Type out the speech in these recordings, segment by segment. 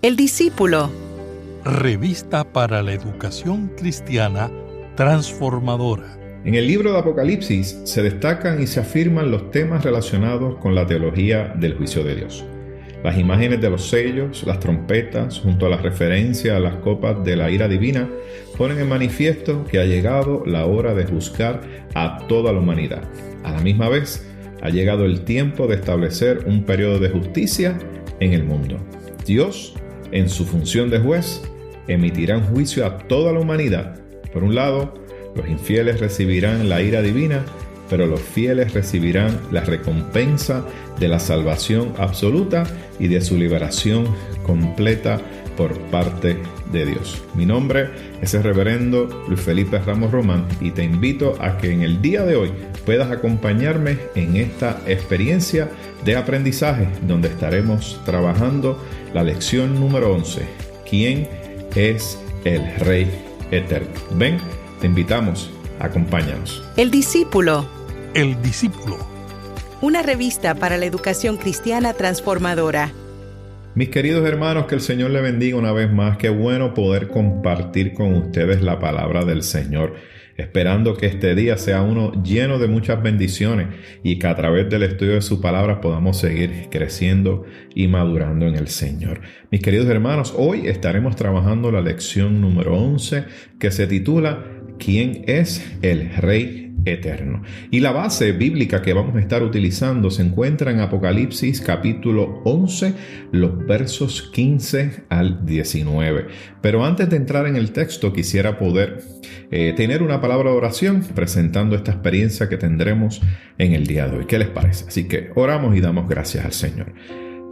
El discípulo. Revista para la educación cristiana transformadora. En el libro de Apocalipsis se destacan y se afirman los temas relacionados con la teología del juicio de Dios. Las imágenes de los sellos, las trompetas, junto a la referencia a las copas de la ira divina, ponen en manifiesto que ha llegado la hora de juzgar a toda la humanidad. A la misma vez, ha llegado el tiempo de establecer un periodo de justicia en el mundo. Dios, en su función de juez, emitirá un juicio a toda la humanidad. Por un lado, los infieles recibirán la ira divina, pero los fieles recibirán la recompensa de la salvación absoluta y de su liberación completa por parte de Dios. Mi nombre es el reverendo Luis Felipe Ramos Román y te invito a que en el día de hoy puedas acompañarme en esta experiencia de aprendizaje donde estaremos trabajando la lección número 11. ¿Quién es el Rey Eterno? Ven, te invitamos, acompáñanos. El discípulo. El discípulo. Una revista para la educación cristiana transformadora. Mis queridos hermanos, que el Señor le bendiga una vez más. Qué bueno poder compartir con ustedes la palabra del Señor, esperando que este día sea uno lleno de muchas bendiciones y que a través del estudio de su palabra podamos seguir creciendo y madurando en el Señor. Mis queridos hermanos, hoy estaremos trabajando la lección número 11 que se titula ¿Quién es el Rey Eterno? Y la base bíblica que vamos a estar utilizando se encuentra en Apocalipsis capítulo 11, los versos 15 al 19. Pero antes de entrar en el texto, quisiera poder tener una palabra de oración presentando esta experiencia que tendremos en el día de hoy. ¿Qué les parece? Así que oramos y damos gracias al Señor.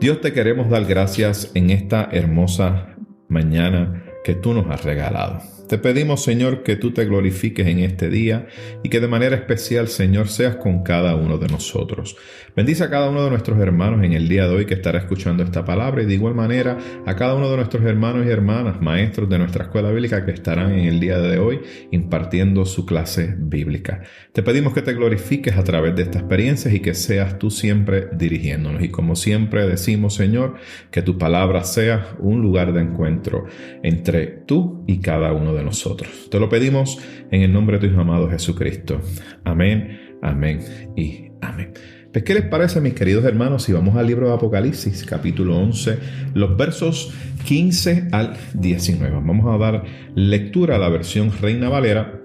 Dios, te queremos dar gracias en esta hermosa mañana que tú nos has regalado. Te pedimos, Señor, que tú te glorifiques en este día y que de manera especial, Señor, seas con cada uno de nosotros. Bendice a cada uno de nuestros hermanos en el día de hoy que estará escuchando esta palabra y de igual manera a cada uno de nuestros hermanos y hermanas, maestros de nuestra escuela bíblica que estarán en el día de hoy impartiendo su clase bíblica. Te pedimos que te glorifiques a través de estas experiencias y que seas tú siempre dirigiéndonos. Y como siempre decimos, Señor, que tu palabra sea un lugar de encuentro entre tú y cada uno de nosotros. Te lo pedimos en el nombre de tu Hijo amado Jesucristo. Amén, amén y amén. Pues, ¿qué les parece, mis queridos hermanos, si vamos al libro de Apocalipsis, capítulo 11, los versos 15 al 19? Vamos a dar lectura a la versión Reina Valera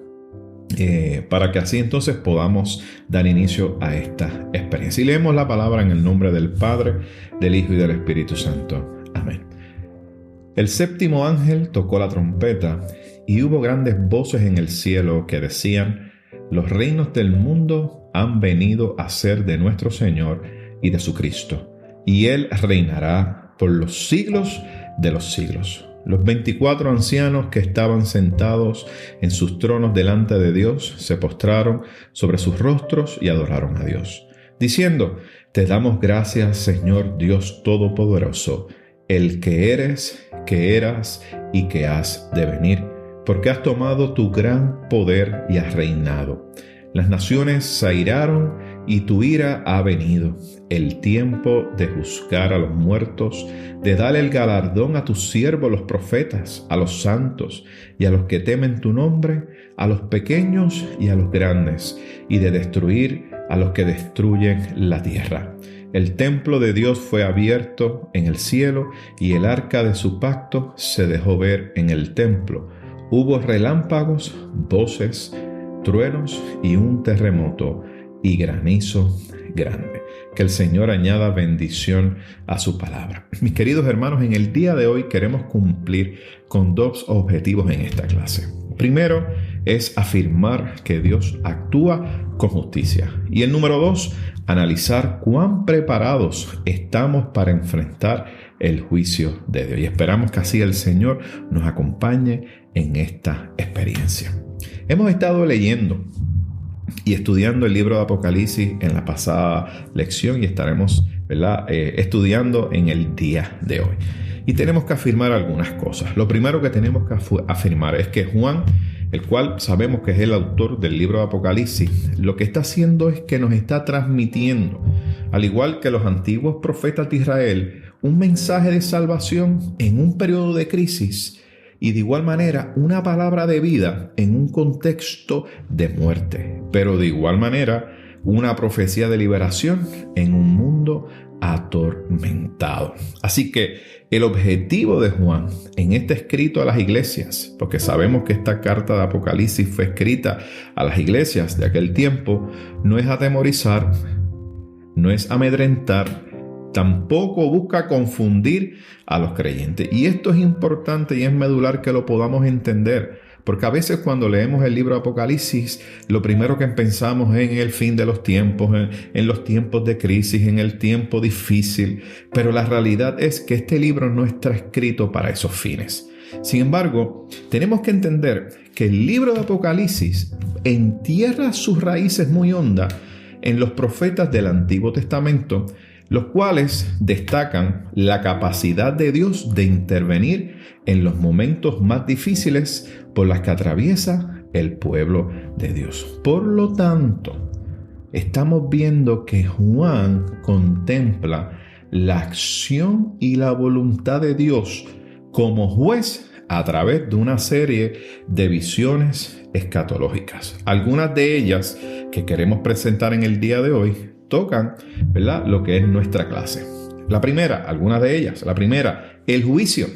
para que así entonces podamos dar inicio a esta experiencia. Y leemos la palabra en el nombre del Padre, del Hijo y del Espíritu Santo. Amén. El séptimo ángel tocó la trompeta y hubo grandes voces en el cielo que decían: los reinos del mundo han venido a ser de nuestro Señor y de su Cristo, y Él reinará por los siglos de los siglos. Los 24 ancianos que estaban sentados en sus tronos delante de Dios se postraron sobre sus rostros y adoraron a Dios, diciendo: te damos gracias, Señor Dios Todopoderoso, el que eres, que eras y que has de venir, porque has tomado tu gran poder y has reinado. Las naciones se airaron y tu ira ha venido. El tiempo de juzgar a los muertos, de darle el galardón a tus siervos los profetas, a los santos y a los que temen tu nombre, a los pequeños y a los grandes, y de destruir a los que destruyen la tierra. El templo de Dios fue abierto en el cielo y el arca de su pacto se dejó ver en el templo. Hubo relámpagos, voces, truenos y un terremoto y granizo grande. Que el Señor añada bendición a su palabra. Mis queridos hermanos, en el día de hoy queremos cumplir con dos objetivos en esta clase. Primero es afirmar que Dios actúa con justicia. Y el número 2, analizar cuán preparados estamos para enfrentar el juicio de Dios. Y esperamos que así el Señor nos acompañe en esta experiencia. Hemos estado leyendo y estudiando el libro de Apocalipsis en la pasada lección y estaremos estudiando en el día de hoy. Y tenemos que afirmar algunas cosas. Lo primero que tenemos que afirmar es que Juan, el cual sabemos que es el autor del libro de Apocalipsis, lo que está haciendo es que nos está transmitiendo, al igual que los antiguos profetas de Israel, un mensaje de salvación en un periodo de crisis y de igual manera una palabra de vida en un contexto de muerte, pero de igual manera una profecía de liberación en un mundo atormentado. Así que el objetivo de Juan en este escrito a las iglesias, porque sabemos que esta carta de Apocalipsis fue escrita a las iglesias de aquel tiempo, no es atemorizar, no es amedrentar, tampoco busca confundir a los creyentes. Y esto es importante y es medular que lo podamos entender, porque a veces cuando leemos el libro de Apocalipsis, lo primero que pensamos es en el fin de los tiempos, en los tiempos de crisis, en el tiempo difícil, pero la realidad es que este libro no está escrito para esos fines. Sin embargo, tenemos que entender que el libro de Apocalipsis entierra sus raíces muy hondas en los profetas del Antiguo Testamento, los cuales destacan la capacidad de Dios de intervenir en los momentos más difíciles por las que atraviesa el pueblo de Dios. Por lo tanto, estamos viendo que Juan contempla la acción y la voluntad de Dios como juez a través de una serie de visiones escatológicas. Algunas de ellas que queremos presentar en el día de hoy tocan, ¿verdad?, lo que es nuestra clase. La primera, algunas de ellas. La primera, el juicio,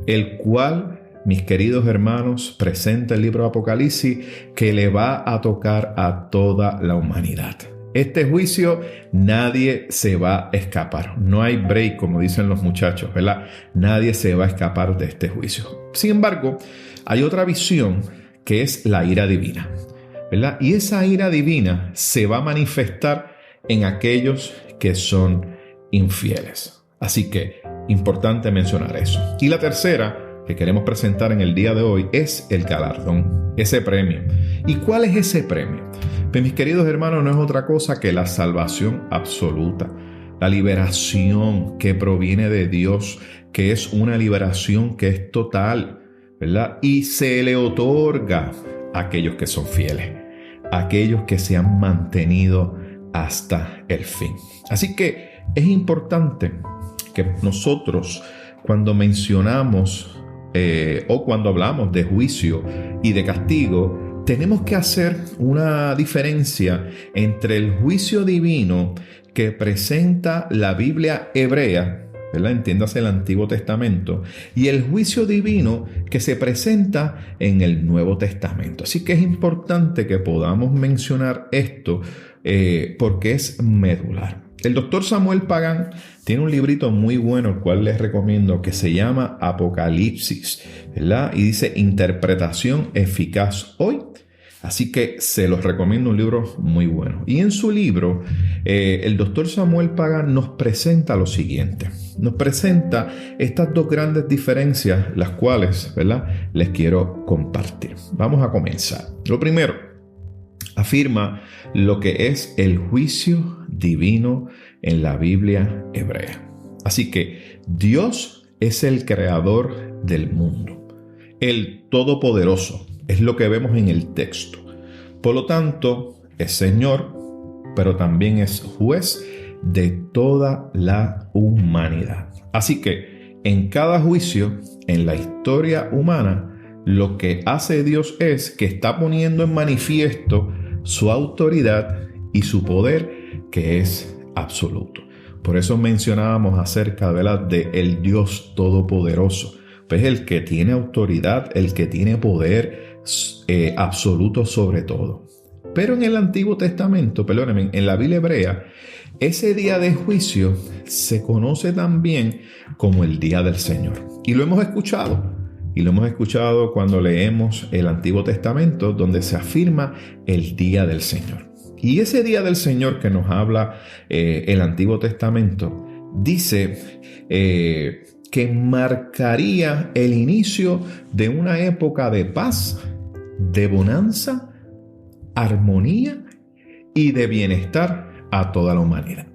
el cual, mis queridos hermanos, presenta el libro de Apocalipsis que le va a tocar a toda la humanidad. Este juicio nadie se va a escapar. No hay break, como dicen los muchachos, ¿verdad? Nadie se va a escapar de este juicio. Sin embargo, hay otra visión que es la ira divina, ¿verdad? Y esa ira divina se va a manifestar en aquellos que son infieles. Así que, importante mencionar eso. Y la tercera que queremos presentar en el día de hoy es el galardón, ese premio. ¿Y cuál es ese premio? Pues, mis queridos hermanos, no es otra cosa que la salvación absoluta, la liberación que proviene de Dios, que es una liberación que es total, ¿verdad? Y se le otorga a aquellos que son fieles, a aquellos que se han mantenido hasta el fin. Así que es importante que nosotros, cuando mencionamos o cuando hablamos de juicio y de castigo, tenemos que hacer una diferencia entre el juicio divino que presenta la Biblia hebrea, ¿verdad? Entiéndase el Antiguo Testamento, y el juicio divino que se presenta en el Nuevo Testamento. Así que es importante que podamos mencionar esto porque es medular. El doctor Samuel Pagán tiene un librito muy bueno, el cual les recomiendo, que se llama Apocalipsis, ¿verdad? Y dice Interpretación Eficaz Hoy. Así que se los recomiendo, un libro muy bueno. Y en su libro, el doctor Samuel Pagán nos presenta lo siguiente. Nos presenta estas dos grandes diferencias, las cuales, ¿verdad?, les quiero compartir. Vamos a comenzar. Lo primero, afirma lo que es el juicio divino en la Biblia hebrea. Así que Dios es el creador del mundo, el todopoderoso, es lo que vemos en el texto. Por lo tanto, es Señor, pero también es juez de toda la humanidad. Así que en cada juicio, en la historia humana, lo que hace Dios es que está poniendo en manifiesto su autoridad y su poder, que es absoluto. Por eso mencionábamos acerca de el Dios todopoderoso, pues el que tiene autoridad, el que tiene poder absoluto sobre todo. Pero en el Antiguo Testamento, perdónenme, en la Biblia hebrea, ese día de juicio se conoce también como el día del Señor. Y lo hemos escuchado. Y lo hemos escuchado cuando leemos el Antiguo Testamento, donde se afirma el día del Señor. Y ese día del Señor que nos habla el Antiguo Testamento, dice que marcaría el inicio de una época de paz, de bonanza, armonía y de bienestar a toda la humanidad.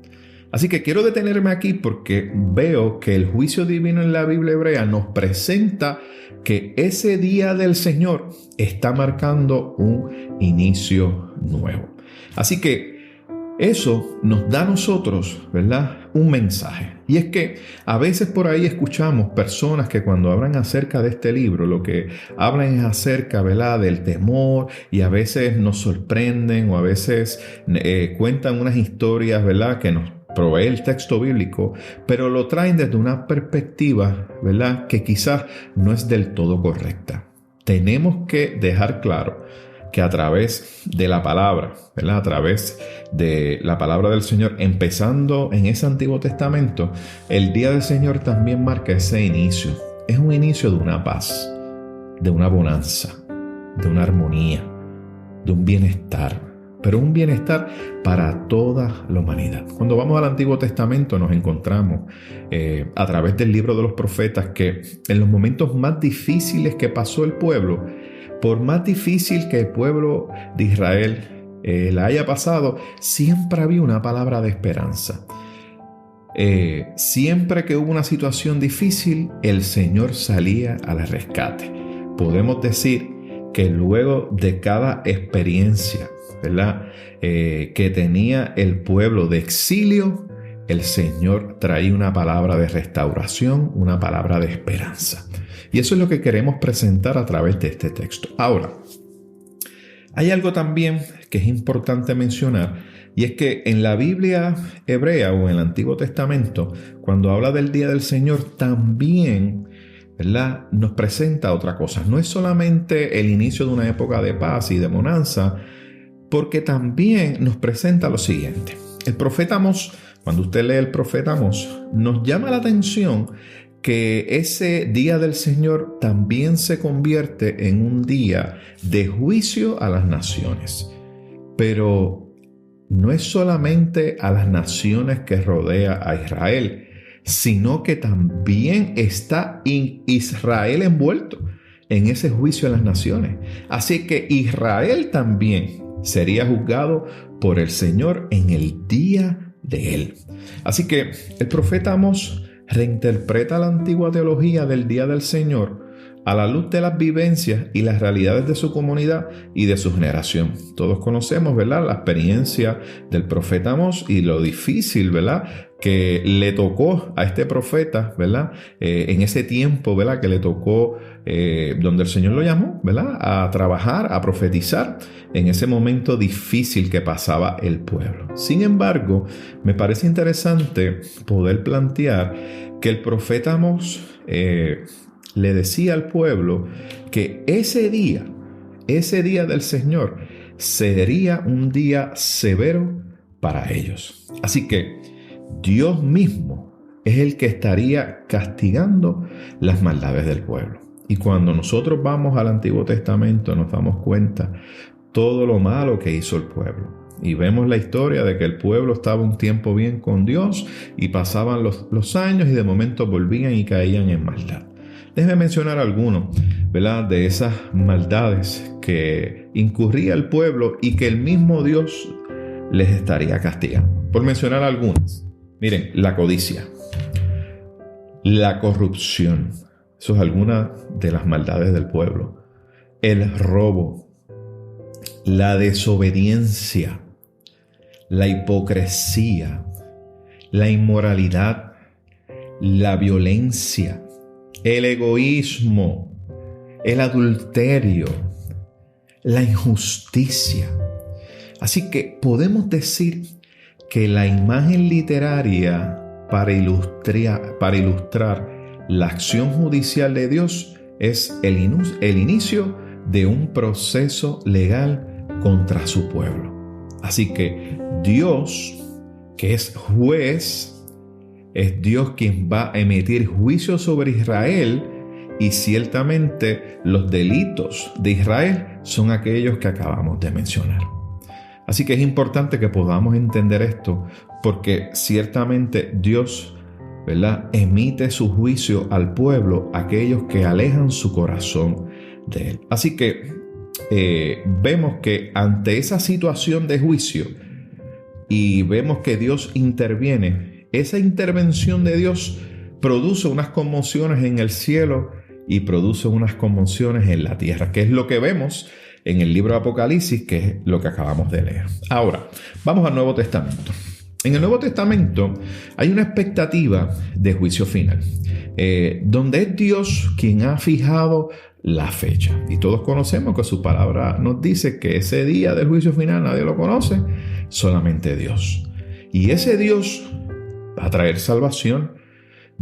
Así que quiero detenerme aquí porque veo que el juicio divino en la Biblia hebrea nos presenta que ese día del Señor está marcando un inicio nuevo. Así que Eso nos da a nosotros, ¿verdad?, un mensaje. Y es que a veces por ahí escuchamos personas que cuando hablan acerca de este libro, lo que hablan es acerca, ¿verdad?, del temor, y a veces nos sorprenden o a veces cuentan unas historias, ¿verdad?, que nos provee el texto bíblico, pero lo traen desde una perspectiva, ¿verdad?, que quizás no es del todo correcta. Tenemos que dejar claro que a través de la palabra, ¿verdad?, a través de la palabra del Señor, empezando en ese Antiguo Testamento, el día del Señor también marca ese inicio. Es un inicio de una paz, de una bonanza, de una armonía, de un bienestar, pero un bienestar para toda la humanidad. Cuando vamos al Antiguo Testamento nos encontramos a través del libro de los profetas que en los momentos más difíciles que pasó el pueblo, por más difícil que el pueblo de Israel la haya pasado, siempre había una palabra de esperanza. Siempre que hubo una situación difícil, el Señor salía al rescate. Podemos decir que luego de cada experiencia, ¿verdad?, que tenía el pueblo de exilio, el Señor traía una palabra de restauración, una palabra de esperanza. Y eso es lo que queremos presentar a través de este texto. Ahora, hay algo también que es importante mencionar, y es que en la Biblia hebrea o en el Antiguo Testamento, cuando habla del Día del Señor, también, ¿verdad?, nos presenta otra cosa. No es solamente el inicio de una época de paz y de bonanza, porque también nos presenta lo siguiente. El profeta Amós, cuando usted lee el profeta Amós, nos llama la atención que ese día del Señor también se convierte en un día de juicio a las naciones. Pero no es solamente a las naciones que rodea a Israel, sino que también está Israel envuelto en ese juicio a las naciones. Así que Israel también sería juzgado por el Señor en el día de Él. Así que el profeta Amós reinterpreta la antigua teología del día del Señor a la luz de las vivencias y las realidades de su comunidad y de su generación. Todos conocemos, ¿verdad?, la experiencia del profeta Amós y lo difícil, ¿verdad?, que le tocó a este profeta, ¿verdad?, en ese tiempo, ¿verdad?, que le tocó, donde el Señor lo llamó, ¿verdad?, a trabajar, a profetizar en ese momento difícil que pasaba el pueblo. Sin embargo, me parece interesante poder plantear que el profeta Amós le decía al pueblo que ese día del Señor sería un día severo para ellos. Así que Dios mismo es el que estaría castigando las maldades del pueblo. Y cuando nosotros vamos al Antiguo Testamento nos damos cuenta todo lo malo que hizo el pueblo. Y vemos la historia de que el pueblo estaba un tiempo bien con Dios y pasaban los años y de momento volvían y caían en maldad. Déjeme mencionar algunos, ¿verdad?, de esas maldades que incurría el pueblo y que el mismo Dios les estaría castigando. Por mencionar algunas. Miren, la codicia, la corrupción, eso es alguna de las maldades del pueblo. El robo, la desobediencia, la hipocresía, la inmoralidad, la violencia, el egoísmo, el adulterio, la injusticia. Así que podemos decir que la imagen literaria para ilustrar la acción judicial de Dios es el inicio de un proceso legal contra su pueblo. Así que Dios, que es juez, es Dios quien va a emitir juicio sobre Israel, y ciertamente los delitos de Israel son aquellos que acabamos de mencionar. Así que es importante que podamos entender esto, porque ciertamente Dios, ¿verdad?, emite su juicio al pueblo, aquellos que alejan su corazón de Él. Así que vemos que ante esa situación de juicio y vemos que Dios interviene, esa intervención de Dios produce unas conmociones en el cielo y produce unas conmociones en la tierra, que es lo que vemos en el libro de Apocalipsis, que es lo que acabamos de leer. Ahora, vamos al Nuevo Testamento. En el Nuevo Testamento hay una expectativa de juicio final, donde es Dios quien ha fijado la fecha. Y todos conocemos que su palabra nos dice que ese día del juicio final nadie lo conoce, solamente Dios. Y ese Dios va a traer salvación,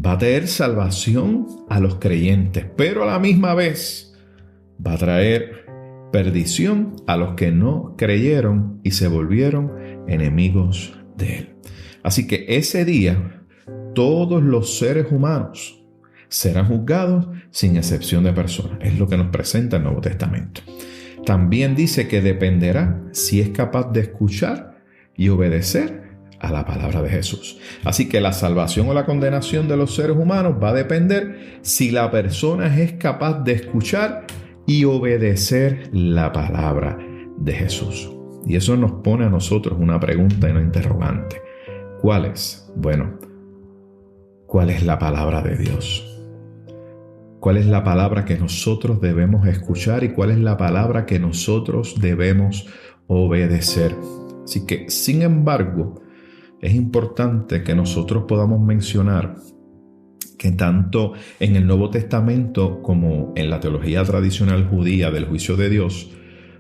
va a traer salvación a los creyentes, pero a la misma vez va a traer perdición a los que no creyeron y se volvieron enemigos de Él. Así que ese día todos los seres humanos serán juzgados sin excepción de personas. Es lo que nos presenta el Nuevo Testamento. También dice que dependerá si es capaz de escuchar y obedecer a la palabra de Jesús. Así que la salvación o la condenación de los seres humanos va a depender si la persona es capaz de escuchar y obedecer la palabra de Jesús. Y eso nos pone a nosotros una pregunta y una interrogante. ¿Cuál es? Bueno, ¿cuál es la palabra de Dios? ¿Cuál es la palabra que nosotros debemos escuchar y cuál es la palabra que nosotros debemos obedecer? Así que, sin embargo, es importante que nosotros podamos mencionar que tanto en el Nuevo Testamento como en la teología tradicional judía del juicio de Dios,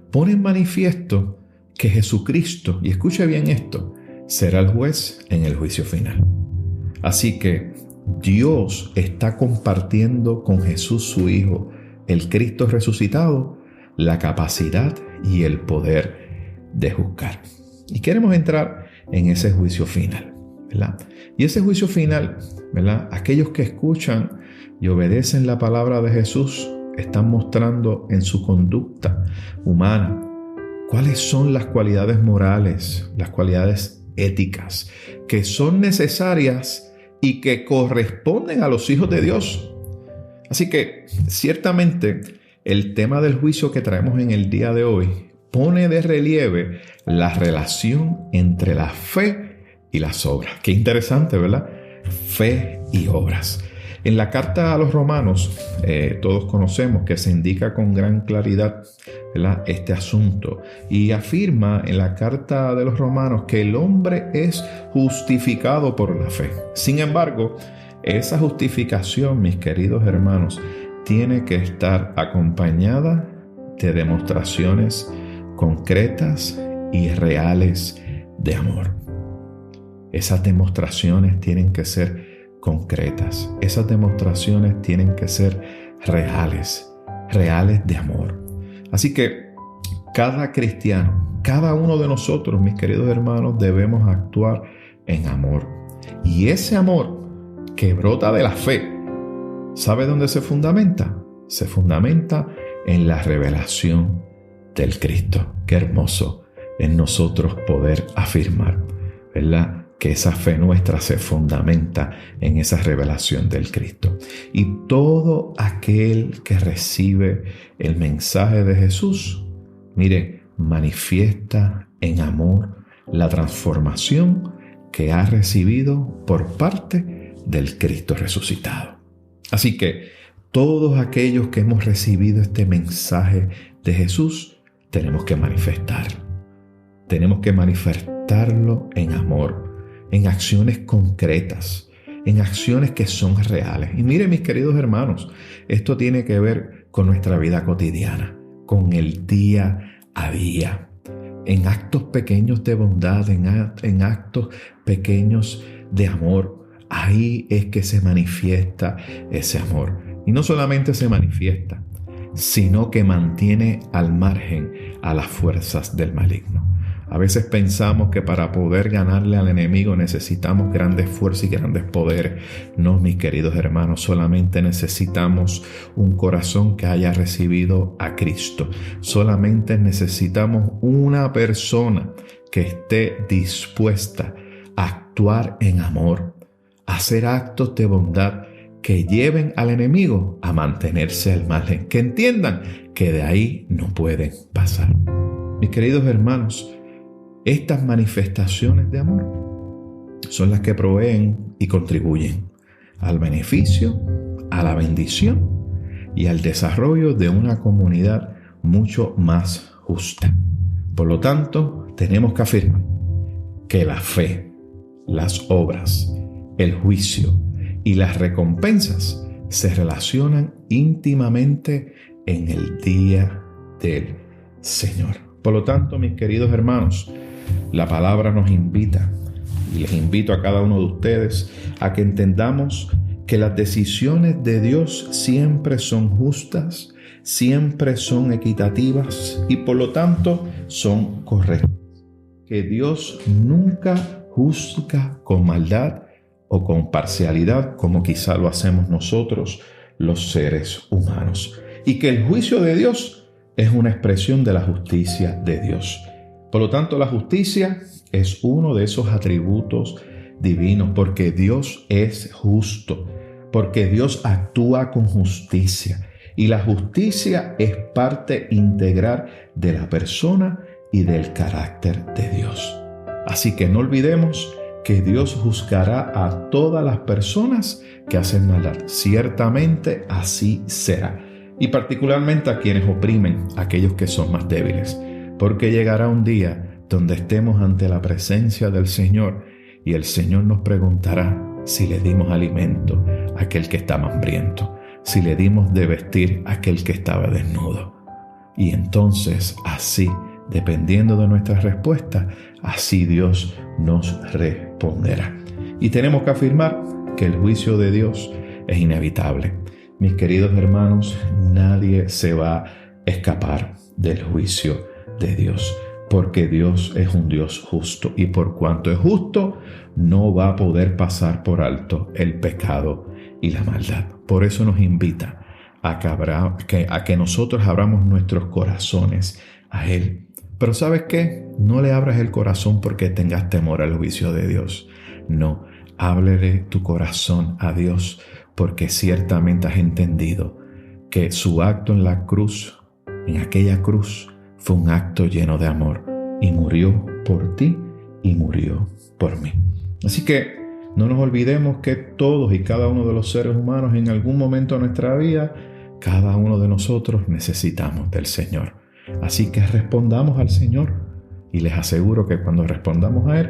pone en manifiesto que Jesucristo, y escuche bien esto, será el juez en el juicio final. Así que Dios está compartiendo con Jesús su Hijo, el Cristo resucitado, la capacidad y el poder de juzgar. Y queremos entrar en ese juicio final, ¿verdad? Y ese juicio final, ¿verdad? Aquellos que escuchan y obedecen la palabra de Jesús están mostrando en su conducta humana cuáles son las cualidades morales, las cualidades éticas que son necesarias y que corresponden a los hijos de Dios. Así que ciertamente el tema del juicio que traemos en el día de hoy pone de relieve la relación entre la fe y las obras. Qué interesante, ¿verdad? Fe y obras. En la carta a los Romanos, todos conocemos que se indica con gran claridad, ¿verdad?, este asunto. Y afirma en la carta de los Romanos que el hombre es justificado por la fe. Sin embargo, esa justificación, mis queridos hermanos, tiene que estar acompañada de demostraciones concretas y reales de amor. Esas demostraciones tienen que ser concretas. Esas demostraciones tienen que ser reales de amor. Así que cada cristiano, cada uno de nosotros, mis queridos hermanos, debemos actuar en amor. Y ese amor que brota de la fe, ¿sabe dónde se fundamenta? Se fundamenta en la revelación del Cristo. Qué hermoso en nosotros poder afirmar, ¿verdad?, que esa fe nuestra se fundamenta en esa revelación del Cristo. Y todo aquel que recibe el mensaje de Jesús, mire, manifiesta en amor la transformación que ha recibido por parte del Cristo resucitado. Así que todos aquellos que hemos recibido este mensaje de Jesús, tenemos que manifestarlo. Tenemos que manifestarlo en amor, en acciones concretas, en acciones que son reales. Y miren, mis queridos hermanos, esto tiene que ver con nuestra vida cotidiana, con el día a día, en actos pequeños de bondad, en actos pequeños de amor. Ahí es que se manifiesta ese amor. Y no solamente se manifiesta, sino que mantiene al margen a las fuerzas del maligno. A veces pensamos que para poder ganarle al enemigo necesitamos grandes fuerzas y grandes poderes. No, mis queridos hermanos, solamente necesitamos un corazón que haya recibido a Cristo. Solamente necesitamos una persona que esté dispuesta a actuar en amor, a hacer actos de bondad que lleven al enemigo a mantenerse al margen, que entiendan que de ahí no pueden pasar. Mis queridos hermanos, estas manifestaciones de amor son las que proveen y contribuyen al beneficio, a la bendición y al desarrollo de una comunidad mucho más justa. Por lo tanto, tenemos que afirmar que la fe, las obras, el juicio y las recompensas se relacionan íntimamente en el día del Señor. Por lo tanto, mis queridos hermanos, la palabra nos invita, y les invito a cada uno de ustedes a que entendamos que las decisiones de Dios siempre son justas, siempre son equitativas y por lo tanto son correctas. Que Dios nunca juzga con maldad o con parcialidad como quizá lo hacemos nosotros los seres humanos. Y que el juicio de Dios es una expresión de la justicia de Dios. Por lo tanto, la justicia es uno de esos atributos divinos porque Dios es justo, porque Dios actúa con justicia. Y la justicia es parte integral de la persona y del carácter de Dios. Así que no olvidemos que Dios juzgará a todas las personas que hacen maldad. Ciertamente así será. Y particularmente a quienes oprimen, a aquellos que son más débiles. Porque llegará un día donde estemos ante la presencia del Señor y el Señor nos preguntará si le dimos alimento a aquel que estaba hambriento, si le dimos de vestir a aquel que estaba desnudo. Y entonces así, dependiendo de nuestra respuesta, así Dios nos responderá. Y tenemos que afirmar que el juicio de Dios es inevitable. Mis queridos hermanos, nadie se va a escapar del juicio de Dios, porque Dios es un Dios justo y por cuanto es justo, no va a poder pasar por alto el pecado y la maldad. Por eso nos invita a que nosotros abramos nuestros corazones a Él. Pero ¿sabes qué? No le abras el corazón porque tengas temor al juicio de Dios. No, ábrele tu corazón a Dios porque ciertamente has entendido que su acto en la cruz, en aquella cruz, fue un acto lleno de amor y murió por ti y murió por mí. Así que no nos olvidemos que todos y cada uno de los seres humanos en algún momento de nuestra vida, cada uno de nosotros necesitamos del Señor. Así que respondamos al Señor y les aseguro que cuando respondamos a Él,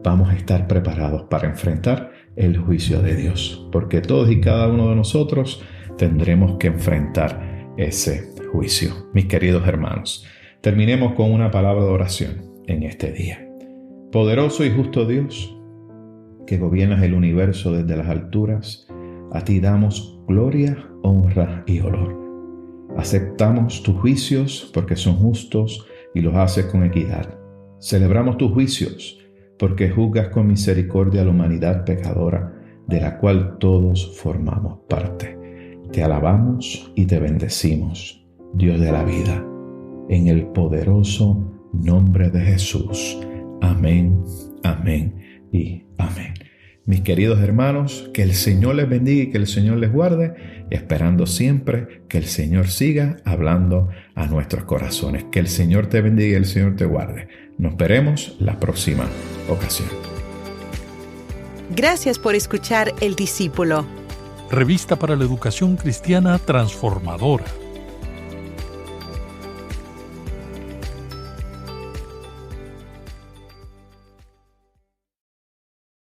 vamos a estar preparados para enfrentar el juicio de Dios, porque todos y cada uno de nosotros tendremos que enfrentar ese juicio. Mis queridos hermanos, terminemos con una palabra de oración en este día. Poderoso y justo Dios, que gobiernas el universo desde las alturas, a ti damos gloria, honra y honor. Aceptamos tus juicios porque son justos y los haces con equidad. Celebramos tus juicios porque juzgas con misericordia a la humanidad pecadora, de la cual todos formamos parte. Te alabamos y te bendecimos, Dios de la vida, en el poderoso nombre de Jesús. Amén, amén y amén. Mis queridos hermanos, que el Señor les bendiga y que el Señor les guarde, esperando siempre que el Señor siga hablando a nuestros corazones. Que el Señor te bendiga y el Señor te guarde. Nos veremos la próxima ocasión. Gracias por escuchar El Discípulo. Revista para la Educación Cristiana Transformadora.